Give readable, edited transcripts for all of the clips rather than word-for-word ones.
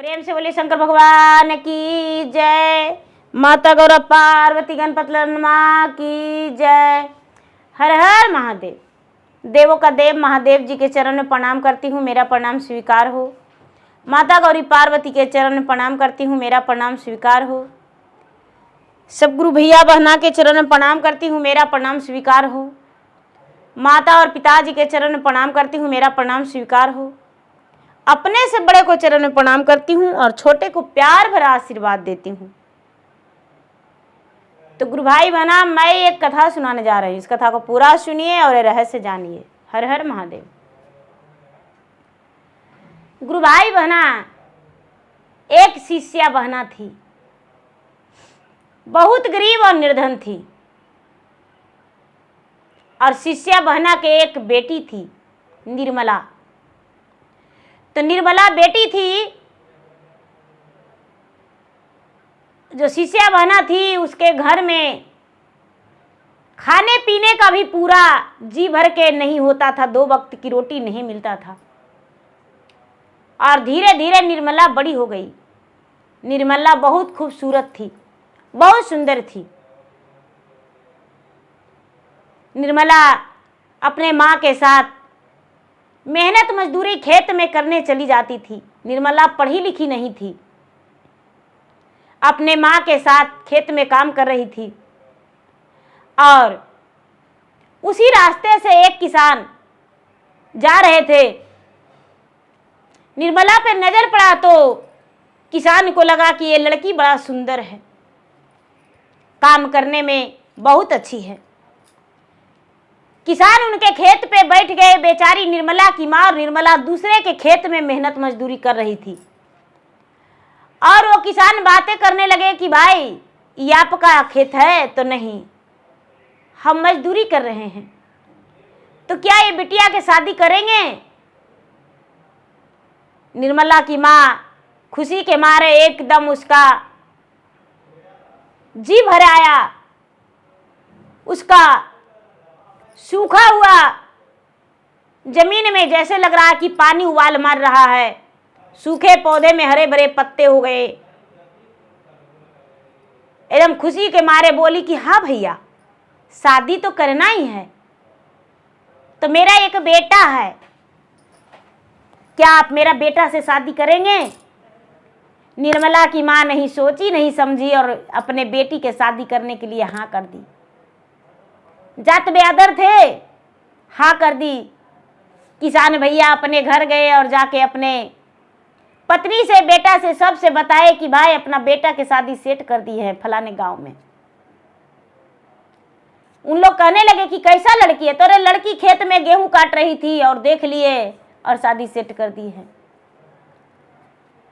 प्रेम से बोले शंकर भगवान की जय। माता गौरव पार्वती गणपत माँ की जय। हर हर महादेव। देवों का देव महादेव जी के चरण में प्रणाम करती हूँ, मेरा प्रणाम स्वीकार हो। माता गौरी पार्वती के चरण में प्रणाम करती हूँ, मेरा प्रणाम स्वीकार हो। सब गुरु भैया बहना के चरण में प्रणाम करती हूँ, मेरा प्रणाम स्वीकार हो। माता और पिताजी के चरण में प्रणाम करती हूँ, मेरा प्रणाम स्वीकार हो। अपने से बड़े को चरण में प्रणाम करती हूँ और छोटे को प्यार भरा आशीर्वाद देती हूँ। तो गुरु भाई बहना, मैं एक कथा सुनाने जा रही हूँ। इस कथा को पूरा सुनिए और रहस्य जानिए। हर हर महादेव। गुरु भाई बहना, एक शिष्या बहना थी, बहुत गरीब और निर्धन थी। और शिष्या बहना के एक बेटी थी, निर्मला। तो निर्मला बेटी थी, जो शिष्या बहना थी, उसके घर में खाने पीने का भी पूरा जी भर के नहीं होता था, 2 वक्त की रोटी नहीं मिलता था। और धीरे धीरे निर्मला बड़ी हो गई। निर्मला बहुत खूबसूरत थी, बहुत सुंदर थी। निर्मला अपने माँ के साथ मेहनत मजदूरी खेत में करने चली जाती थी। निर्मला पढ़ी लिखी नहीं थी, अपने माँ के साथ खेत में काम कर रही थी। और उसी रास्ते से एक किसान जा रहे थे। निर्मला पे नजर पड़ा तो किसान को लगा कि ये लड़की बड़ा सुंदर है, काम करने में बहुत अच्छी है। किसान उनके खेत पे बैठ गए। बेचारी निर्मला की माँ और निर्मला दूसरे के खेत में मेहनत मजदूरी कर रही थी। और वो किसान बातें करने लगे कि भाई ये आपका खेत है? तो नहीं, हम मजदूरी कर रहे हैं। तो क्या ये बिटिया के शादी करेंगे? निर्मला की माँ खुशी के मारे एकदम उसका जी भर आया। उसका सूखा हुआ जमीन में जैसे लग रहा है कि पानी उबाल मार रहा है। सूखे पौधे में हरे भरे पत्ते हो गए। एकदम खुशी के मारे बोली कि हाँ भैया, शादी तो करना ही है। तो मेरा एक बेटा है, क्या आप मेरा बेटा से शादी करेंगे? निर्मला की माँ नहीं सोची नहीं समझी और अपने बेटी के शादी करने के लिए हाँ कर दी। जात बेअदर थे, हाँ कर दी। किसान भैया अपने घर गए और जाके अपने पत्नी से, बेटा से, सबसे बताए कि भाई अपना बेटा की शादी सेट कर दी है फलाने गांव में। उन लोग कहने लगे कि कैसा लड़की है? तो अरे लड़की खेत में गेहूं काट रही थी और देख लिए और शादी सेट कर दी है।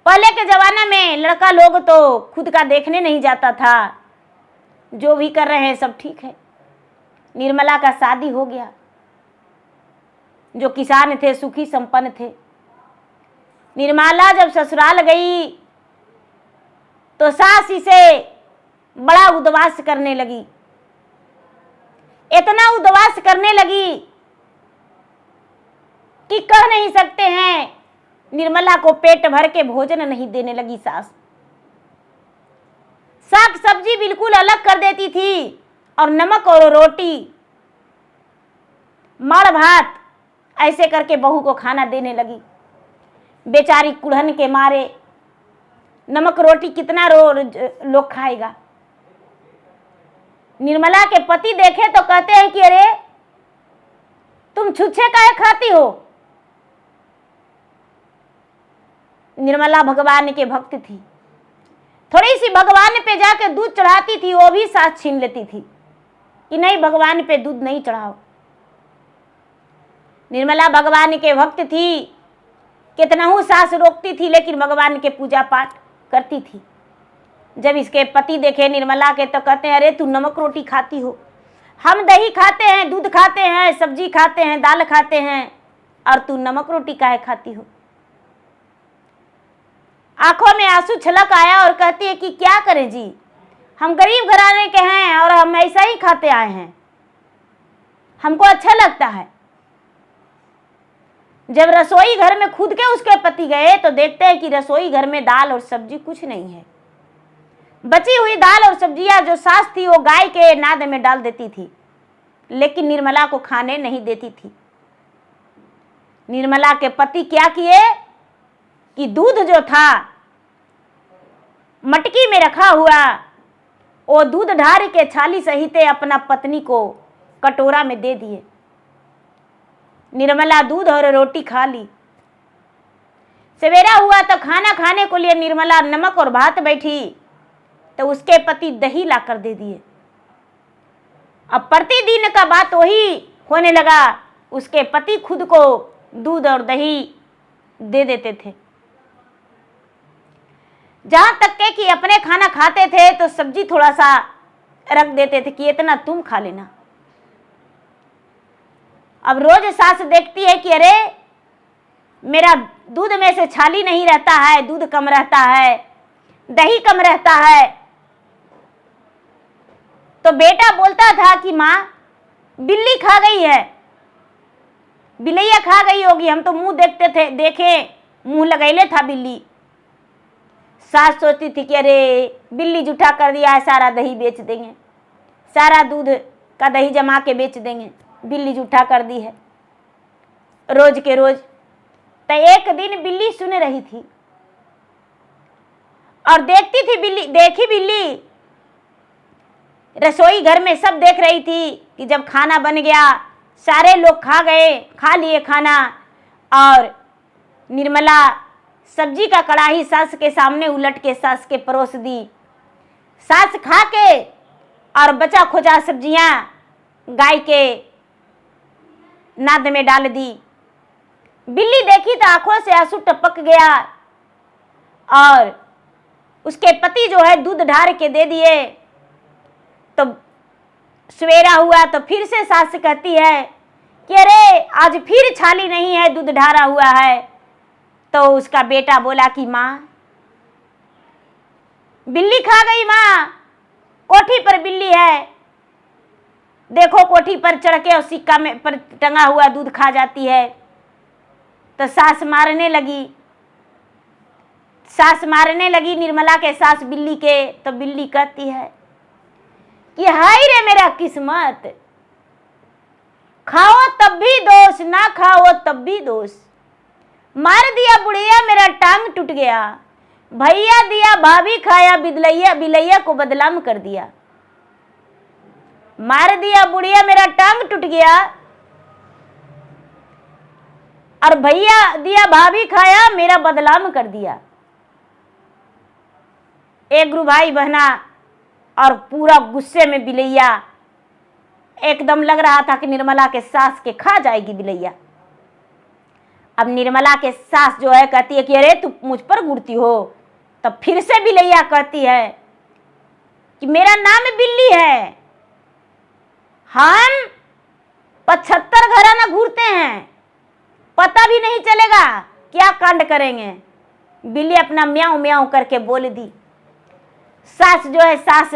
पहले के जमाने में लड़का लोग तो खुद का देखने नहीं जाता था, जो भी कर रहे हैं सब ठीक है। निर्मला का शादी हो गया। जो किसान थे सुखी संपन्न थे। निर्मला जब ससुराल गई तो सास इसे बड़ा उद्वास करने लगी। इतना उद्वास करने लगी कि कह नहीं सकते हैं। निर्मला को पेट भर के भोजन नहीं देने लगी सास। साग सब्जी बिल्कुल अलग कर देती थी और नमक और रोटी, माड़ भात ऐसे करके बहू को खाना देने लगी। बेचारी कुढ़न के मारे नमक रोटी कितना लोग खाएगा। निर्मला के पति देखे तो कहते हैं कि अरे तुम छुच्छे काहे खाती हो? निर्मला भगवान के भक्त थी। थोड़ी सी भगवान पे जाके दूध चढ़ाती थी, वो भी साथ छीन लेती थी कि नहीं, भगवान पे दूध नहीं चढ़ाओ। निर्मला भगवान के भक्त थी। कितना हूँ सास रोकती थी, लेकिन भगवान के पूजा पाठ करती थी। जब इसके पति देखे निर्मला के तो कहते हैं अरे तू नमक रोटी खाती हो, हम दही खाते हैं, दूध खाते हैं, सब्जी खाते हैं, दाल खाते हैं, और तू नमक रोटी काहे खाती हो? आंखों में आंसू छलक आया और कहती है कि क्या करें जी, हम गरीब घराने के हैं और हम ऐसा ही खाते आए हैं, हमको अच्छा लगता है। जब रसोई घर में खुद के उसके पति गए तो देखते हैं कि रसोई घर में दाल और सब्जी कुछ नहीं है। बची हुई दाल और सब्जियां जो सास थी वो गाय के नाद में डाल देती थी, लेकिन निर्मला को खाने नहीं देती थी। निर्मला के पति क्या किए कि दूध जो था मटकी में रखा हुआ, वो दूध ढार के छाली सहित अपना पत्नी को कटोरा में दे दिए। निर्मला दूध और रोटी खा ली। सवेरा हुआ तो खाना खाने को लिए निर्मला नमक और भात बैठी तो उसके पति दही लाकर दे दिए। अब प्रतिदिन का बात वही होने लगा, उसके पति खुद को दूध और दही दे देते थे। जहां तक के कि अपने खाना खाते थे तो सब्जी थोड़ा सा रख देते थे कि इतना तुम खा लेना। अब रोज सास देखती है कि अरे मेरा दूध में से छाली नहीं रहता है, दूध कम रहता है, दही कम रहता है। तो बेटा बोलता था कि माँ बिल्ली खा गई है, बिलैया खा गई होगी, हम तो मुंह देखते थे, देखे मुंह लगैले था बिल्ली। सास सोचती थी कि अरे बिल्ली जूठा कर दिया है, सारा दही बेच देंगे, सारा दूध का दही जमा के बेच देंगे, बिल्ली जूठा कर दी है रोज के रोज। तो एक दिन बिल्ली सुन रही थी और देखती थी बिल्ली रसोई घर में सब देख रही थी कि जब खाना बन गया, सारे लोग खा लिए खाना, और निर्मला सब्जी का कढ़ाई सास के सामने उलट के सास के परोस दी। सास खा के और बचा खोचा सब्जियां गाय के नाद में डाल दी। बिल्ली देखी तो आंखों से आंसू टपक गया और उसके पति जो है दूध ढार के दे दिए। तो सवेरा हुआ तो फिर से सास कहती है कि अरे आज फिर छाली नहीं है, दूध ढारा हुआ है। तो उसका बेटा बोला कि माँ बिल्ली खा गई, माँ कोठी पर बिल्ली है, देखो कोठी पर चढ़ के और सिक्का में पर टंगा हुआ दूध खा जाती है। तो सास मारने लगी निर्मला के सास बिल्ली के। तो बिल्ली कहती है कि हाय रे मेरा किस्मत, खाओ तब भी दोष, ना खाओ तब भी दोष। मार दिया बुढ़िया मेरा टांग टूट गया, भैया दिया भाभी खाया, बिलैया को बदनाम कर दिया। मार दिया बुढ़िया मेरा टांग टूट गया और भैया दिया भाभी खाया, मेरा बदनाम कर दिया। एक गुरु भाई बहना और पूरा गुस्से में बिलैया, एकदम लग रहा था कि निर्मला के सास के खा जाएगी बिलैया। अब निर्मला के सास जो है कहती है कि अरे तू मुझ पर गुड़ती हो। तब फिर से बिलैया कहती है कि मेरा नाम बिल्ली है, हम 75 घराना घूरते हैं, पता भी नहीं चलेगा क्या कांड करेंगे। बिल्ली अपना म्याऊं म्याऊं करके बोल दी। सास जो है सास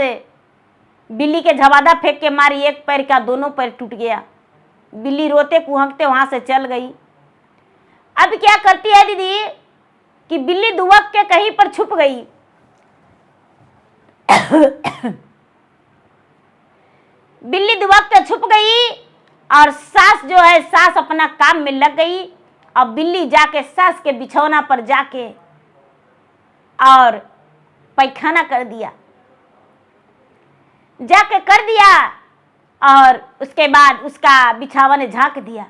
बिल्ली के झवादा फेंक के मारी, एक पैर का दोनों पैर टूट गया। बिल्ली रोते कुहकते वहां से चल गई। अब क्या करती है दीदी कि बिल्ली दुबक के कहीं पर छुप गई। बिल्ली दुबक के छुप गई और सास जो है सास अपना काम में लग गई। अब बिल्ली जाके सास के बिछौना पर जाके और पैखाना कर दिया, जाके कर दिया और उसके बाद उसका बिछावन झांक दिया।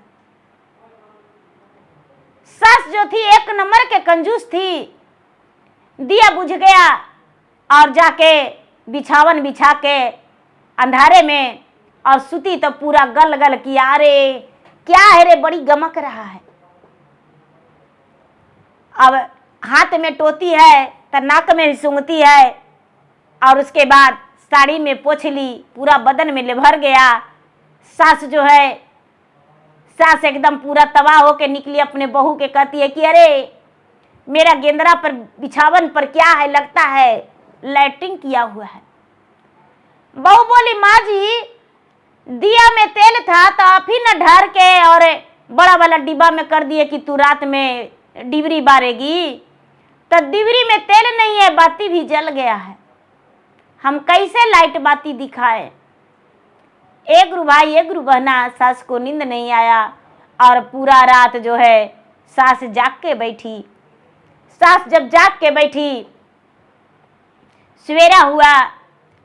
सास जो थी एक नंबर के कंजूस थी, दिया बुझ गया और जाके बिछावन बिछा के अंधारे में और सुती तो पूरा गल गल किया। अरे क्या है रे, बड़ी गमक रहा है। अब हाथ में टोती है तो नाक में सूंघती है और उसके बाद साड़ी में पोंछ ली, पूरा बदन में भर गया। सास जो है सास एकदम पूरा तबाह होके निकली, अपने बहू के कहती है कि अरे मेरा गेंदरा पर बिछावन पर क्या है, लगता है लैट्रिन किया हुआ है। बहू बोली माँ जी दिया में तेल था तो आप ही न ढार के और बड़ा वाला डिब्बा में कर दिए कि तू रात में डिबरी बारेगी, तो डिबरी में तेल नहीं है, बाती भी जल गया है। हम कैसे लाइट बाती दिखाए। एक गुरु भाई एक गुरु बहना, सास को नींद नहीं आया और पूरा रात जो है सास जाग के बैठी। सास जब जाग के बैठी, सवेरा हुआ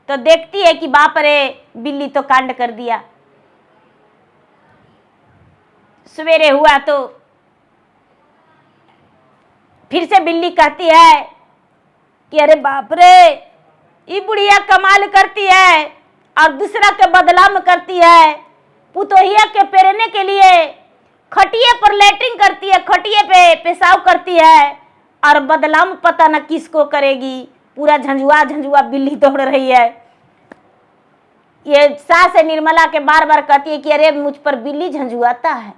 तो देखती है कि बाप रे बिल्ली तो कांड कर दिया। सवेरे हुआ तो फिर से बिल्ली कहती है कि अरे बाप रे ये बुढ़िया कमाल करती है और दूसरा के बदला में करती है। पुतोहिया के पेरने के लिए खटिए पर लैट्रिन करती है, खटिए पे पेशाब करती है और बदला में पता न किसको करेगी। पूरा झंझुआ झंझुआ बिल्ली दौड़ रही है। ये सास निर्मला के बार बार कहती है कि अरे मुझ पर बिल्ली झंझुआता है,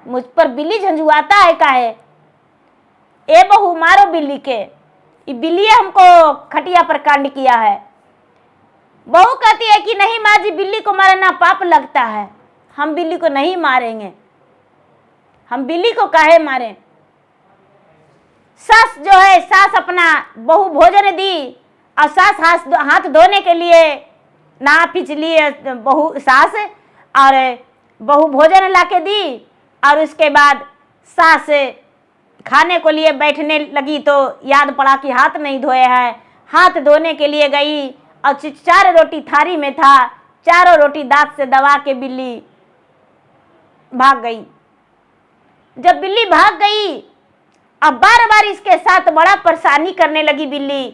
मुझ पर बिल्ली झंझुआता है काहे। ए बहू मारो बिल्ली के, ये बिल्ली हमको खटिया पर कांड किया है। बहू कहती है कि नहीं माँ जी, बिल्ली को मारना पाप लगता है, हम बिल्ली को नहीं मारेंगे, हम बिल्ली को काहे मारें। सास जो है, सास अपना बहू भोजन दी और सास हाथ धोने के लिए ना पिछली बहू सास और बहू भोजन लाके दी और उसके बाद सास खाने को लिए बैठने लगी तो याद पड़ा कि हाथ नहीं धोए हैं। हाथ धोने के लिए गई और 4 रोटी थाली में था, 4 रोटी दांत से दबा के बिल्ली भाग गई। जब बिल्ली भाग गई, अब बार बार इसके साथ बड़ा परेशानी करने लगी बिल्ली।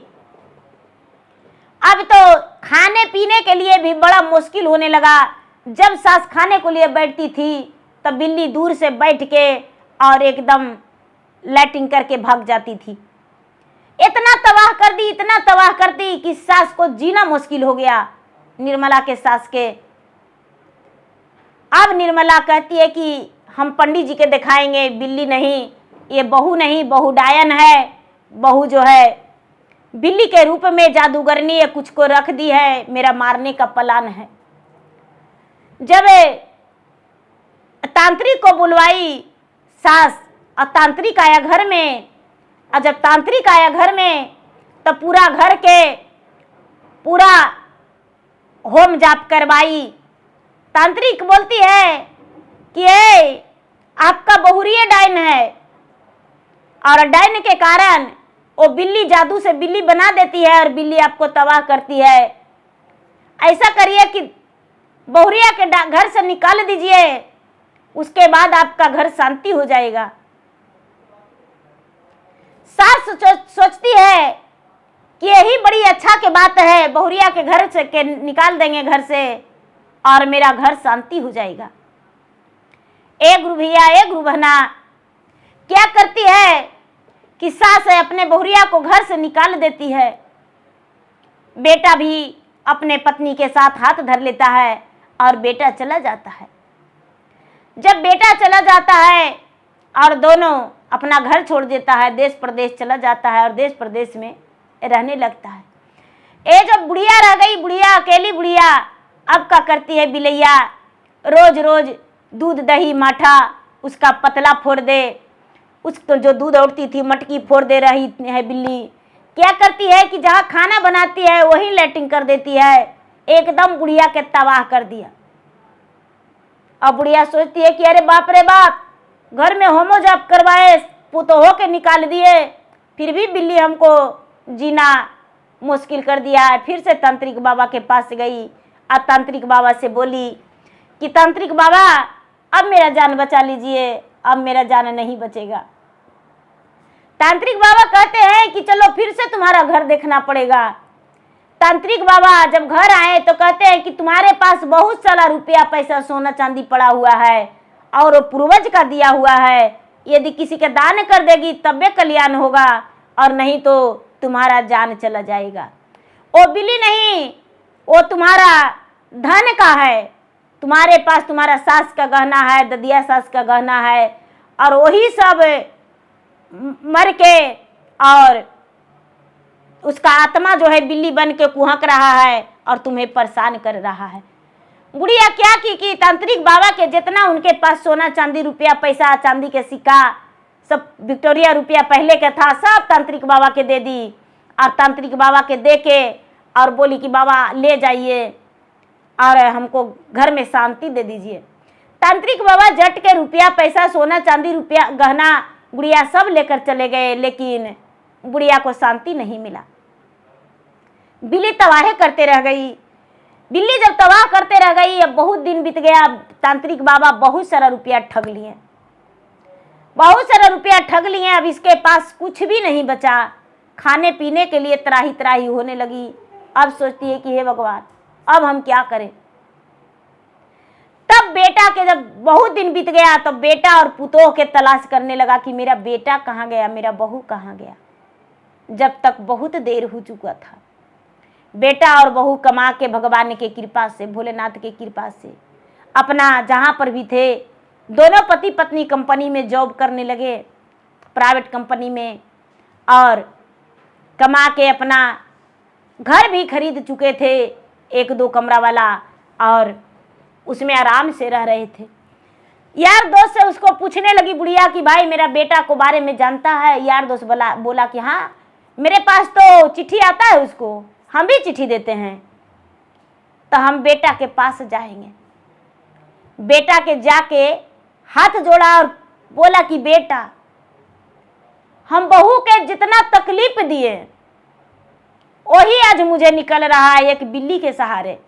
अब तो खाने पीने के लिए भी बड़ा मुश्किल होने लगा। जब सास खाने को लिए बैठती थी तब बिल्ली दूर से बैठ के और एकदम लैटिंग करके भाग जाती थी। इतना तबाह कर दी, इतना तबाह कर दी कि सास को जीना मुश्किल हो गया, निर्मला के सास के। अब निर्मला कहती है कि हम पंडित जी के दिखाएंगे, बिल्ली नहीं, ये बहू नहीं, बहू डायन है। बहू जो है बिल्ली के रूप में जादूगरनी है, कुछ को रख दी है, मेरा मारने का प्लान है। जब तांत्रिक को बुलवाई सास और तांत्रिक आया घर में, और जब तांत्रिक आया घर में तब पूरा घर के पूरा होम जाप करवाई। तांत्रिक बोलती है कि आपका बहुरिया डायन है और डायन के कारण वो बिल्ली जादू से बिल्ली बना देती है और बिल्ली आपको तबाह करती है। ऐसा करिए कि बहुरिया के घर से निकाल दीजिए, उसके बाद आपका घर शांति हो जाएगा। सास सोचती है कि यही बड़ी अच्छा की बात है, बहुरिया के घर से के निकाल देंगे घर से और मेरा घर शांति हो जाएगा। एक गुरु भैया एक गुरु बहना क्या करती है कि सास अपने बहुरिया को घर से निकाल देती है। बेटा भी अपने पत्नी के साथ हाथ धर लेता है और बेटा चला जाता है। जब बेटा चला जाता है और दोनों अपना घर छोड़ देता है, देश प्रदेश चला जाता है और देश प्रदेश में रहने लगता है। ये जब बुढ़िया रह गई, बुढ़िया अकेली बुढ़िया, अब क्या करती है बिलैया, रोज रोज दूध दही माठा उसका पतला फोड़ दे, उसको जो दूध उड़ती थी मटकी फोड़ दे रही है बिल्ली। क्या करती है कि जहाँ खाना बनाती है वहीं लैट्रिन कर देती है, एकदम बुढ़िया के तबाह कर दिया। अब बुढ़िया सोचती है कि अरे बाप रे बाप, घर में होमो जाप करवाए, पुतोहो के निकाल दिए, फिर भी बिल्ली हमको जीना मुश्किल कर दिया है। फिर से तांत्रिक बाबा के पास गई और तांत्रिक बाबा से बोली कि तांत्रिक बाबा अब मेरा जान बचा लीजिए, अब मेरा जान नहीं बचेगा। तांत्रिक बाबा कहते हैं कि चलो फिर से तुम्हारा घर देखना पड़ेगा। तांत्रिक बाबा जब घर आए तो कहते हैं कि तुम्हारे पास बहुत सारा रुपया पैसा सोना चांदी पड़ा हुआ है और वो पूर्वज का दिया हुआ है, यदि किसी का दान कर देगी तब कल्याण होगा और नहीं तो तुम्हारा जान चला जाएगा। वो बिल्ली नहीं, वो तुम्हारा धन का है, तुम्हारे पास तुम्हारा सास का गहना है, ददिया सास का गहना है और वही सब मर के और उसका आत्मा जो है बिल्ली बन के कुहक रहा है और तुम्हें परेशान कर रहा है। बुढ़िया क्या की तांत्रिक बाबा के जितना उनके पास सोना चांदी रुपया पैसा चांदी के सिक्का सब विक्टोरिया रुपया पहले का था सब तांत्रिक बाबा के दे दी। और तांत्रिक बाबा के दे के और बोली कि बाबा ले जाइए और हमको घर में शांति दे दीजिए। तांत्रिक बाबा जट के रुपया पैसा सोना चांदी रुपया गहना गुड़िया सब लेकर चले गए, लेकिन बुढ़िया को शांति नहीं मिला। बिल्ली तबाह करते रह गई। बिल्ली जब तबाह करते रह गई, अब बहुत दिन बीत गया। तांत्रिक बाबा बहुत सारा रुपया ठग लिए, बहुत सारा रुपया ठग लिए। अब इसके पास कुछ भी नहीं बचा, खाने पीने के लिए त्राही त्राही होने लगी। अब सोचती है कि हे भगवान अब हम क्या करें। तब बेटा के जब बहुत दिन बीत गया, तब बेटा और पुतोह के तलाश करने लगा कि मेरा बेटा कहाँ गया, मेरा बहू कहाँ गया। जब तक बहुत देर हो चुका था। बेटा और बहू कमा के भगवान के कृपा से, भोलेनाथ के कृपा से अपना जहाँ पर भी थे, दोनों पति पत्नी कंपनी में जॉब करने लगे, प्राइवेट कंपनी में, और कमा के अपना घर भी खरीद चुके थे, 1-2 कमरा वाला, और उसमें आराम से रह रहे थे। यार दोस्त से उसको पूछने लगी बुढ़िया कि भाई मेरा बेटा को बारे में जानता है। यार दोस्त बोला कि हाँ मेरे पास तो चिट्ठी आता है उसको, हम भी चिट्ठी देते हैं, तो हम बेटा के पास जाएंगे। बेटा के जाके हाथ जोड़ा और बोला कि बेटा हम बहू के जितना तकलीफ दिए वही आज मुझे निकल रहा है एक बिल्ली के सहारे।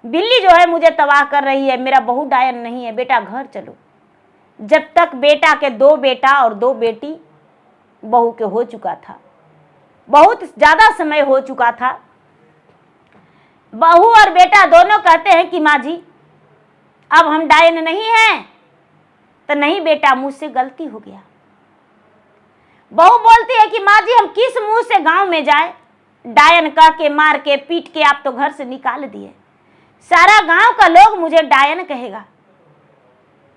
बिल्ली जो है मुझे तबाह कर रही है, मेरा बहू डायन नहीं है, बेटा घर चलो। जब तक बेटा के 2 बेटा और 2 बेटी बहू के हो चुका था, बहुत ज़्यादा समय हो चुका था। बहू और बेटा दोनों कहते हैं कि माँ जी अब हम डायन नहीं हैं। तो नहीं बेटा मुझसे गलती हो गया। बहू बोलती है कि माँ जी हम किस मुंह से गांव में जाए, डायन कह के मार के पीट के आप तो घर से निकाल दिए, सारा गांव का लोग मुझे डायन कहेगा,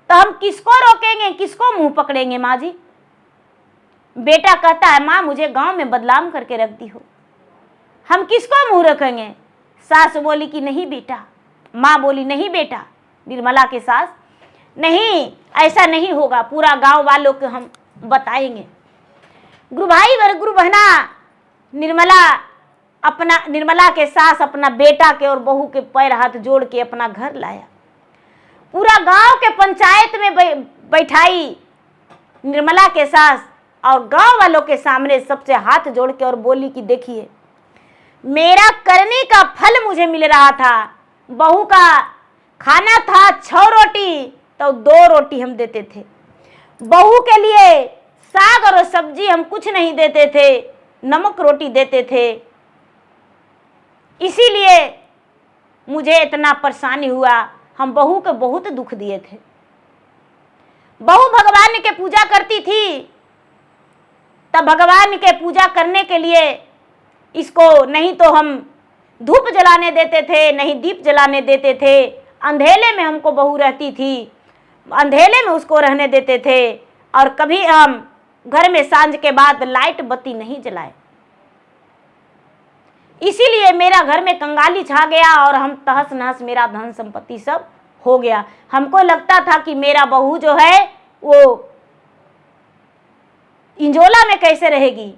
तो हम किसको रोकेंगे, किसको मुंह पकड़ेंगे माँ जी। बेटा कहता है माँ मुझे गांव में बदनाम करके रख दी हो, हम किसको मुंह रखेंगे। सास बोली कि नहीं बेटा, माँ बोली नहीं बेटा, निर्मला के सास, नहीं ऐसा नहीं होगा, पूरा गांव वालों को हम बताएंगे। गुरु भाई व गुरु बहना, निर्मला के सास अपना बेटा के और बहू के पैर हाथ जोड़ के अपना घर लाया, पूरा गांव के पंचायत में बैठाई निर्मला के सास, और गांव वालों के सामने सबसे हाथ जोड़ के और बोली कि देखिए मेरा करने का फल मुझे मिल रहा था। बहू का खाना था 6 रोटी, तो 2 रोटी हम देते थे। बहू के लिए साग और सब्जी हम कुछ नहीं देते थे, नमक रोटी देते थे। इसीलिए मुझे इतना परेशानी हुआ, हम बहू को बहुत दुख दिए थे। बहू भगवान के पूजा करती थी, तब भगवान के पूजा करने के लिए इसको नहीं तो हम धूप जलाने देते थे, नहीं दीप जलाने देते थे। अंधेले में हमको बहू रहती थी, अंधेले में उसको रहने देते थे, और कभी हम घर में सांझ के बाद लाइट बत्ती नहीं जलाए। इसीलिए मेरा घर में कंगाली छा गया और हम तहस नहस, मेरा धन संपत्ति सब हो गया। हमको लगता था कि मेरा बहू जो है वो इंजोला में कैसे रहेगी,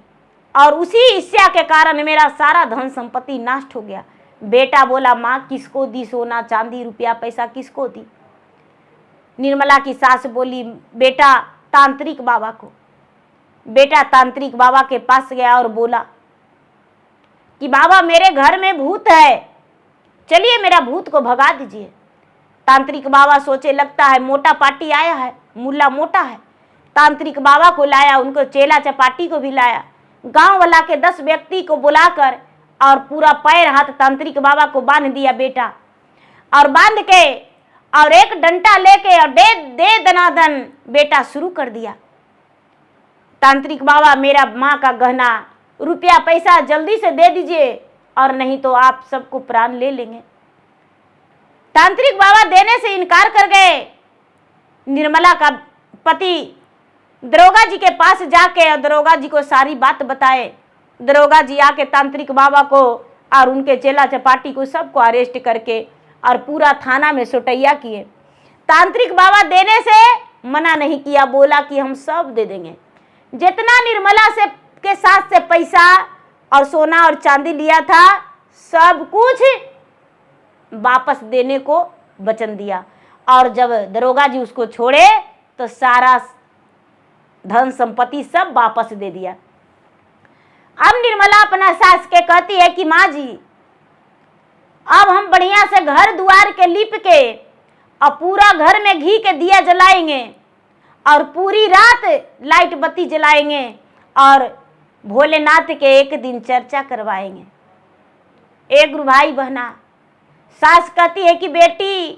और उसी ईर्ष्या के कारण मेरा सारा धन संपत्ति नष्ट हो गया। बेटा बोला माँ किसको दी सोना चांदी रुपया पैसा, किसको दी। निर्मला की सास बोली बेटा तांत्रिक बाबा को। बेटा तांत्रिक बाबा के पास गया और बोला कि बाबा मेरे घर में भूत है, चलिए मेरा भूत को भगा दीजिए। तांत्रिक बाबा सोचे लगता है मोटा पार्टी आया है, मुल्ला मोटा है। तांत्रिक बाबा को लाया, उनको चेला चपाटी को भी लाया, गांव वाला के 10 व्यक्ति को बुलाकर और पूरा पैर हाथ तांत्रिक बाबा को बांध दिया बेटा, और बांध के और एक डंडा लेके और दे दनादन बेटा शुरू कर दिया। तांत्रिक बाबा मेरा माँ का गहना रुपया पैसा जल्दी से दे दीजिए, और नहीं तो आप सबको प्राण ले लेंगे। तांत्रिक बाबा देने से इनकार कर गए। निर्मला का पति दरोगा जी के पास जाके और दरोगा जी को सारी बात बताए। दरोगा जी आके तांत्रिक बाबा को और उनके चेला चपाटी को सबको अरेस्ट करके और पूरा थाना में सोटैया किए। तांत्रिक बाबा देने से मना नहीं किया, बोला कि हम सब दे देंगे। जितना निर्मला से के साथ से पैसा और सोना और चांदी लिया था सब कुछ वापस देने को वचन दिया। और जब दरोगा जी उसको छोड़े तो सारा धन संपत्ति सब वापस दे दिया। अब निर्मला अपना सास के कहती है कि माँ जी अब हम बढ़िया से घर द्वार के लिप के और पूरा घर में घी के दिया जलाएंगे और पूरी रात लाइट बत्ती जलाएंगे और भोलेनाथ के एक दिन चर्चा करवाएंगे। एक गुरु भाई बहना, सास कहती है कि बेटी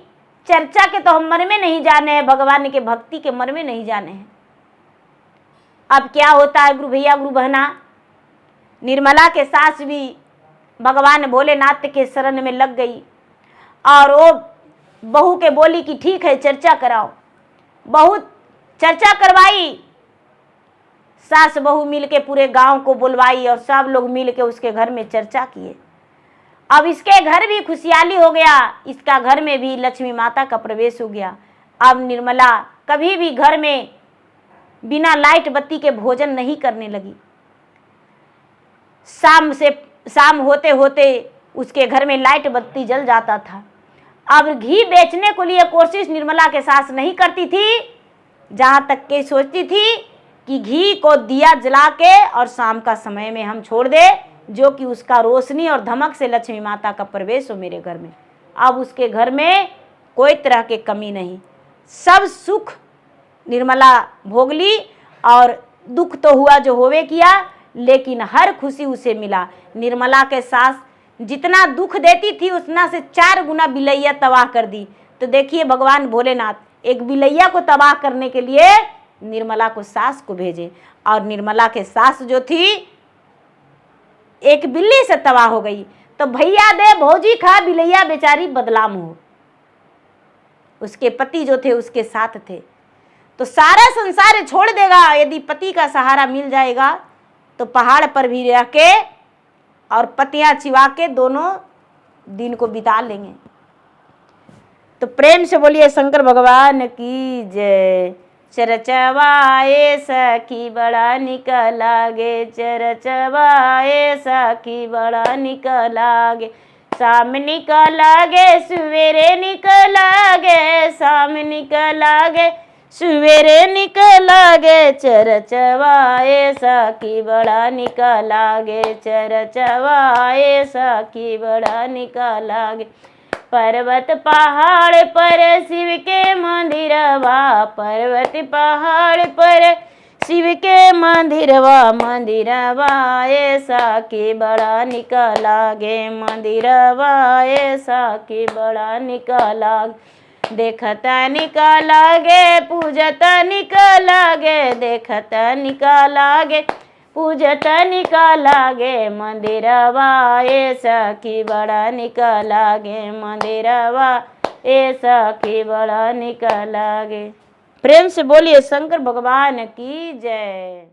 चर्चा के तो हम मन में नहीं जाने हैं, भगवान के भक्ति के मन में नहीं जाने हैं। अब क्या होता है गुरु भैया गुरु बहना, निर्मला के सास भी भगवान भोलेनाथ के शरण में लग गई और वो बहू के बोली कि ठीक है चर्चा कराओ। बहू चर्चा करवाई, सास बहू मिल के पूरे गांव को बुलवाई और सब लोग मिल के उसके घर में चर्चा किए। अब इसके घर भी खुशहाली हो गया, इसका घर में भी लक्ष्मी माता का प्रवेश हो गया। अब निर्मला कभी भी घर में बिना लाइट बत्ती के भोजन नहीं करने लगी। शाम होते होते उसके घर में लाइट बत्ती जल जाता था। अब घी बेचने को लिए कोशिश निर्मला के सास नहीं करती थी, जहाँ तक के सोचती थी कि घी को दिया जला के और शाम का समय में हम छोड़ दे, जो कि उसका रोशनी और धमक से लक्ष्मी माता का प्रवेश हो मेरे घर में। अब उसके घर में कोई तरह के कमी नहीं, सब सुख निर्मला भोग ली और दुख तो हुआ जो होवे किया, लेकिन हर खुशी उसे मिला। निर्मला के सास जितना दुख देती थी उतना से 4 गुना बिलैया तबाह कर दी। तो देखिए भगवान भोलेनाथ एक बिलैया को तबाह करने के लिए निर्मला को सास को भेजे और निर्मला के सास जो थी एक बिल्ली से तबाह हो गई। तो भैया दे भौजी खा बिलैया बेचारी बदलाम हो। उसके पति जो थे उसके साथ थे, तो सारा संसार छोड़ देगा यदि पति का सहारा मिल जाएगा तो पहाड़ पर भी रह के और पतियां चिवा के दोनों दिन को बिता लेंगे। तो प्रेम से बोलिए शंकर भगवान की जय। चरचवाए सखी बड़ा निक लागे, चरचवाए सखी बड़ा निक लागे, शाम निक लागे सवेरे निक लागे, शाम निक लागे सवेरे निक लागे, चरचवाए सखी बड़ा निक लागे, चरचवाए सखी बड़ा निक लागे। पर्वत पहाड़ पर शिव के मंदिरवा, पर्वत पहाड़ पर शिव के मंदिरवा, मंदिरवा ऐसा के बड़ा निक लागे, मंदिरवा ऐसा के बड़ा निक लागे। देखता निक लागे पूजत निक लागे, देखता निक लागे पूजत निक लागे, मंदिरवा ऐसा की बड़ा निक लागे, मंदिरवा ऐसा की बड़ा निक लागे। प्रेम से बोलिए शंकर भगवान की जय।